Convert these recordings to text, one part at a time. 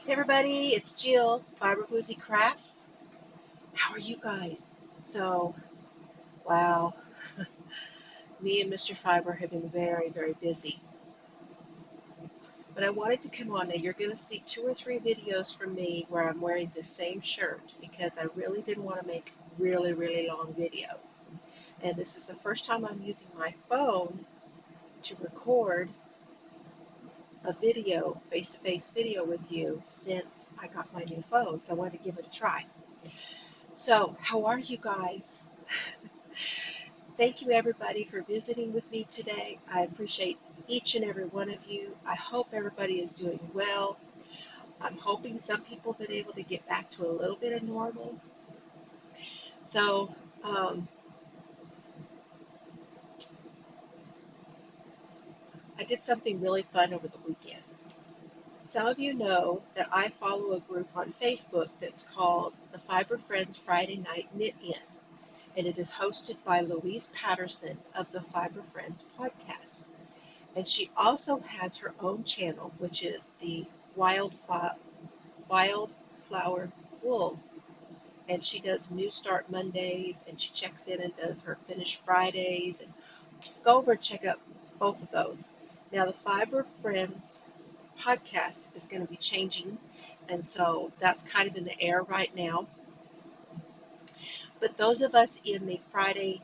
Hey everybody, it's Jill, Floozie Crafts. How are you guys? So, wow, me and Mr. Fiber have been very, very busy. But I wanted to come on. Now you're going to see 2 or 3 videos from me where I'm wearing the same shirt because I really didn't want to make really, really long videos. And this is the first time I'm using my phone to record a video, face-to-face video with you since I got my new phone. So I wanted to give it a try. So, how are you guys? Thank you, everybody, for visiting with me today. I appreciate each and every one of you. I hope everybody is doing well. I'm hoping some people have been able to get back to a little bit of normal. So, um, I did something really fun over the weekend. Some of you know that I follow a group on Facebook that's called the Fiber Friends Friday Night Knit In, and it is hosted by Louise Patterson of the Fiber Friends podcast. And she also has her own channel, which is the Wildflower Wool. And she does New Start Mondays, and she checks in and does her Finish Fridays. And go over and check out both of those. Now, the Fiber Friends podcast is going to be changing, and so that's kind of in the air right now. But those of us in the Friday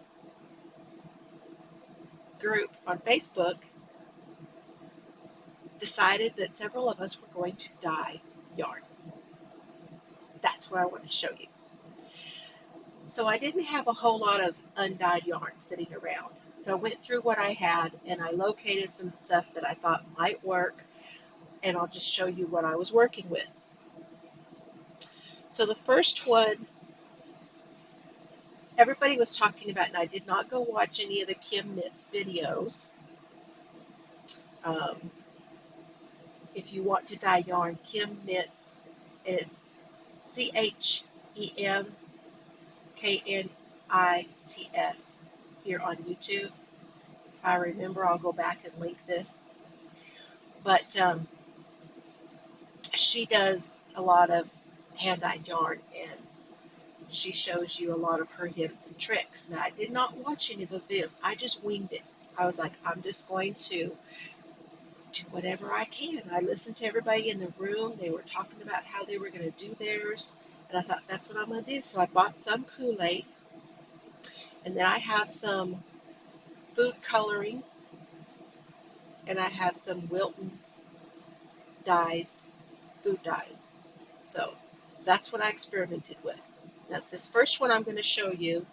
group on Facebook decided that several of us were going to dye yarn. That's what I want to show you. So I didn't have a whole lot of undyed yarn sitting around. So I went through what I had and I located some stuff that I thought might work, and I'll just show you what I was working with. So the first one everybody was talking about, and I did not go watch any of the Kim Knits videos. If you want to dye yarn, Kim Knits, and it's CHEMKNITS here on YouTube. If I remember, I'll go back and link this. But she does a lot of hand-dyed yarn, and she shows you a lot of her hints and tricks. Now, I did not watch any of those videos. I just winged it. I was like, I'm just going to do whatever I can. I listened to everybody in the room. They were talking about how they were going to do theirs, and I thought, that's what I'm going to do. So I bought some Kool-Aid, and then I have some food coloring, and I have some Wilton dyes, food dyes. So that's what I experimented with. Now, this first one I'm going to show you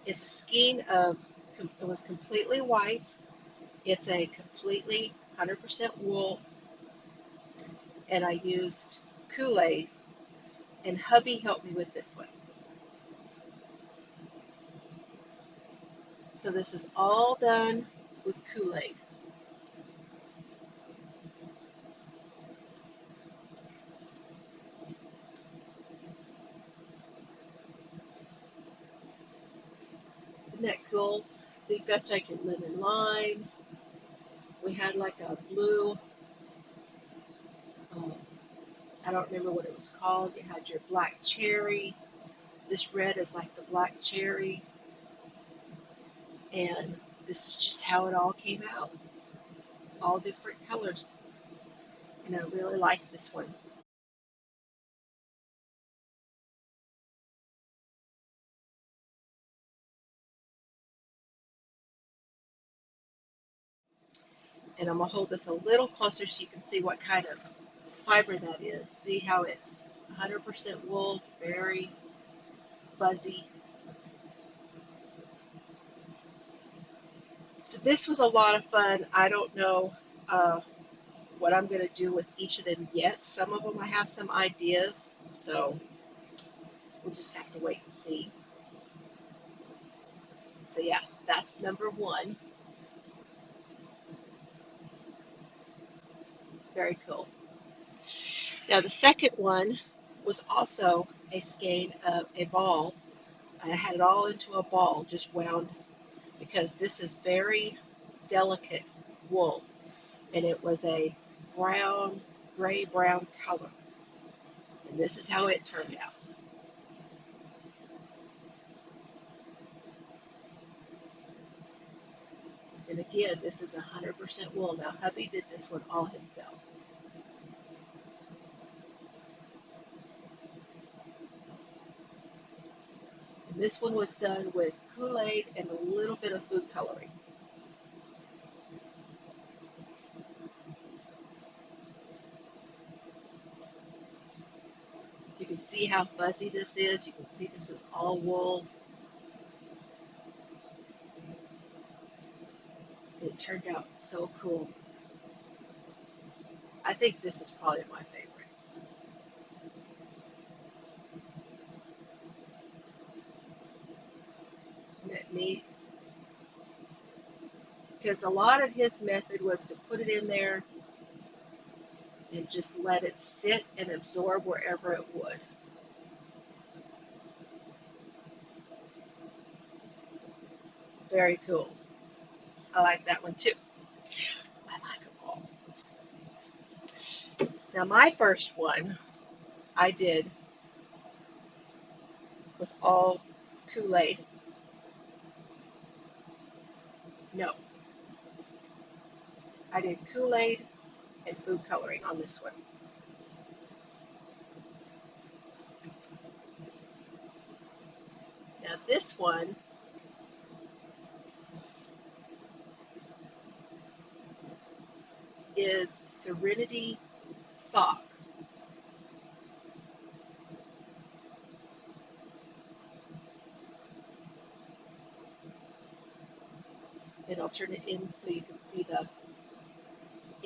is a skein of, it was completely white. It's a completely 100% wool, and I used Kool-Aid, and hubby helped me with this one. So this is all done with Kool-Aid. Isn't that cool? So you've got like your lemon lime. We had like a blue, um, I don't remember what it was called. You had your black cherry. This red is like the black cherry. And this is just how it all came out. All different colors. And I really like this one. And I'm going to hold this a little closer so you can see what kind of fiber that is. See how it's 100% wool. It's very fuzzy. So this was a lot of fun. I don't know what I'm going to do with each of them yet. Some of them I have some ideas, so we'll just have to wait and see. So yeah, that's number one. Very cool. Now the second one was also a skein of a ball. I had it all into a ball, just wound, because this is very delicate wool, and it was a brown, gray-brown color. And this is how it turned out. And again, this is 100% wool. Now, hubby did this one all himself. And this one was done with Kool-Aid and a little bit of food coloring. You can see how fuzzy this is. You can see this is all wool. It turned out so cool. I think this is probably my favorite. Isn't that neat? Because a lot of his method was to put it in there and just let it sit and absorb wherever it would. Very cool. I like that one too. I like them all. Now my first one I did with all Kool-Aid. No, I did Kool-Aid and food coloring on this one. Now this one is Serenity Sock. And I'll turn it in so you can see the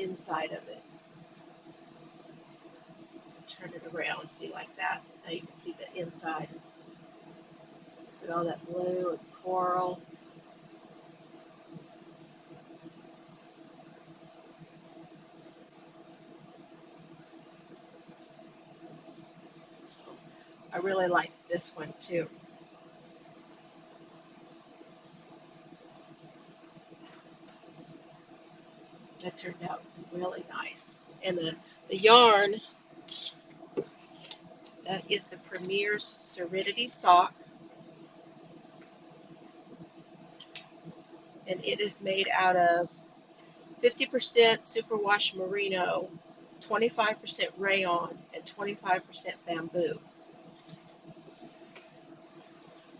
inside of it. Turn it around, see like that. Now you can see the inside. Look at all that blue and coral. So I really like this one too. That turned out really nice. And the yarn, that is the Premier's Serenity Sock. And it is made out of 50% superwash merino, 25% rayon, and 25% bamboo.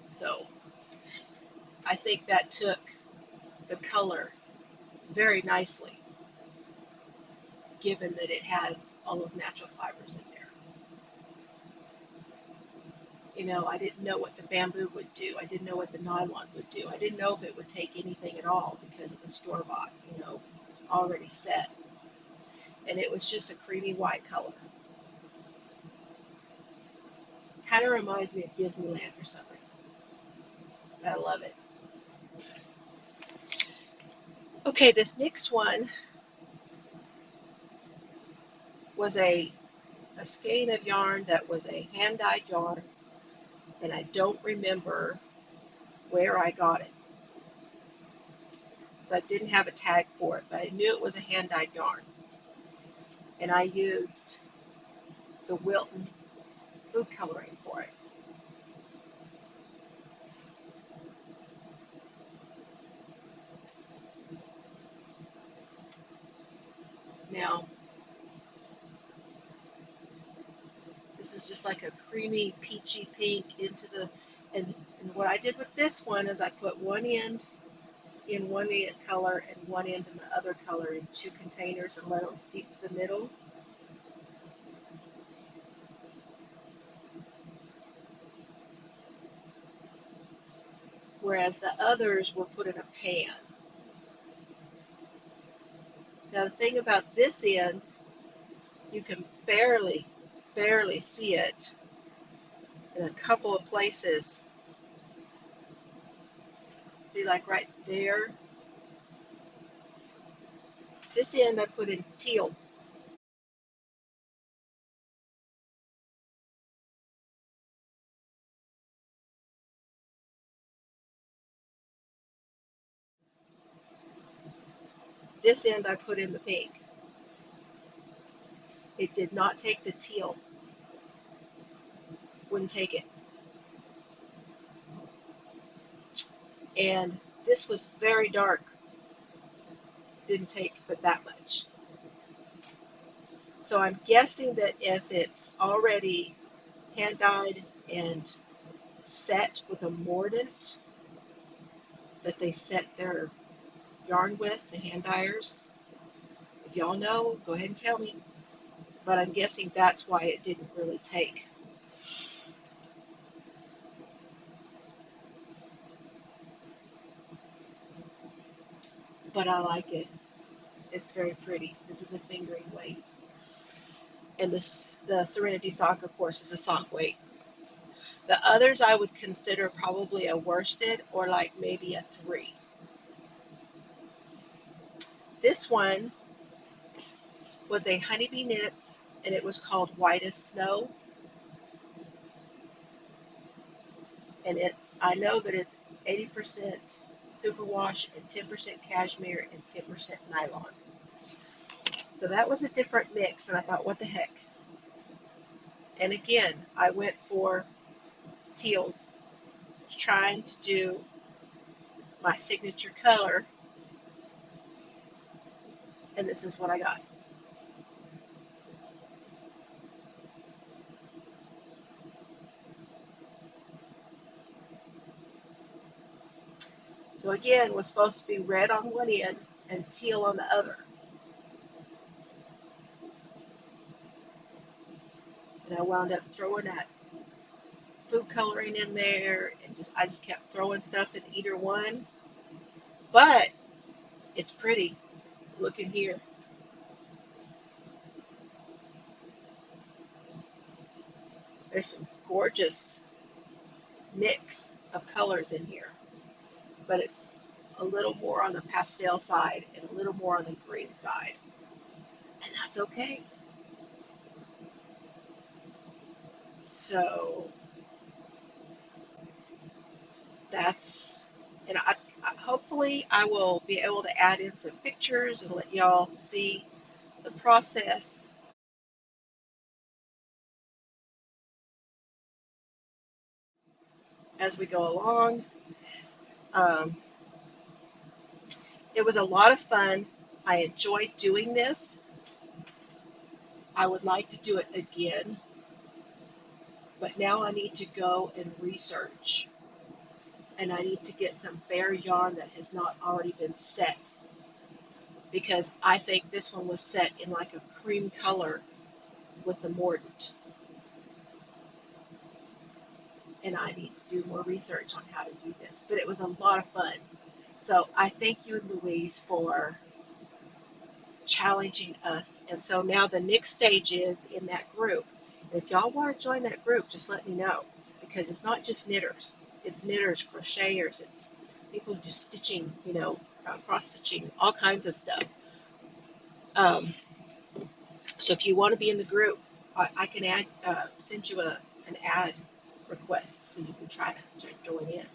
So I think that took the color very nicely, given that it has all those natural fibers in there. You know, I didn't know what the bamboo would do. I didn't know what the nylon would do. I didn't know if it would take anything at all because of the store-bought, you know, already set. And it was just a creamy white color. Kind of reminds me of Disneyland for some reason. I love it. Okay, this next one was a skein of yarn that was a hand-dyed yarn, and I don't remember where I got it. So I didn't have a tag for it, but I knew it was a hand-dyed yarn. And I used the Wilton food coloring for it. Now, this is just like a creamy peachy pink into the, and what I did with this one is I put one end in one color and one end in the other color in two containers and let them seep to the middle. Whereas the others were put in a pan. Now the thing about this end, you can barely see it in a couple of places. See, like right there. This end I put in teal. This end I put in the pink. It did not take the teal. wouldn't take it. And this was very dark, didn't take but that much. So I'm guessing that if it's already hand dyed and set with a mordant that they set their yarn with, the hand dyers. If y'all know, go ahead and tell me. But I'm guessing that's why it didn't really take. But I like it. It's very pretty. This is a fingering weight. And this, the Serenity sock, of course, is a sock weight. The others I would consider probably a worsted or like maybe a 3. This one was a honeybee knits, and it was called White as Snow. And I know that it's 80% superwash and 10% cashmere and 10% nylon. So that was a different mix, and I thought, what the heck? And again, I went for teals, trying to do my signature color, and this is what I got. So again, was supposed to be red on one end and teal on the other. And I wound up throwing that food coloring in there, and I just kept throwing stuff in either one. But it's pretty. Look in here. There's some gorgeous mix of colors in here, but it's a little more on the pastel side and a little more on the green side, and that's okay. So that's, and hopefully I will be able to add in some pictures and let y'all see the process as we go along. It was a lot of fun. I enjoyed doing this. I would like to do it again, but now I need to go and research, and I need to get some bare yarn that has not already been set, because I think this one was set in like a cream color with the mordant, and I need to do more research on how to do this, but it was a lot of fun. So I thank you, Louise, for challenging us. And so now the next stage is in that group. And if y'all want to join that group, just let me know, because it's not just knitters. It's knitters, crocheters, it's people who do stitching, cross stitching, all kinds of stuff. So if you want to be in the group, I can send you an ad request so you can try to join in.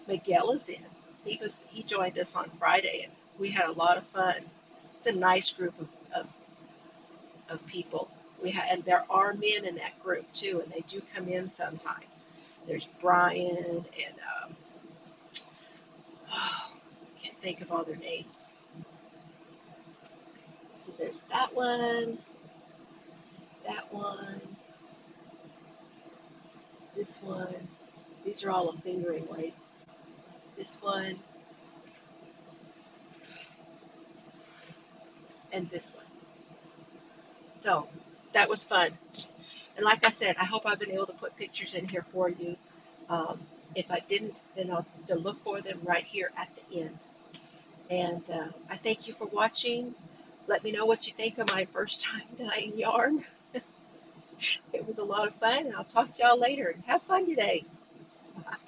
Miguel is in. He joined us on Friday, and we had a lot of fun. It's a nice group of people. And there are men in that group too, and they do come in sometimes. There's Brian and can't think of all their names. So there's that one, this one. These are all a fingering weight. This one, and this one. So that was fun. And like I said, I hope I've been able to put pictures in here for you. If I didn't, then I'll look for them right here at the end. And I thank you for watching. Let me know what you think of my first time dyeing yarn. It was a lot of fun, and I'll talk to y'all later. Have fun today. Bye.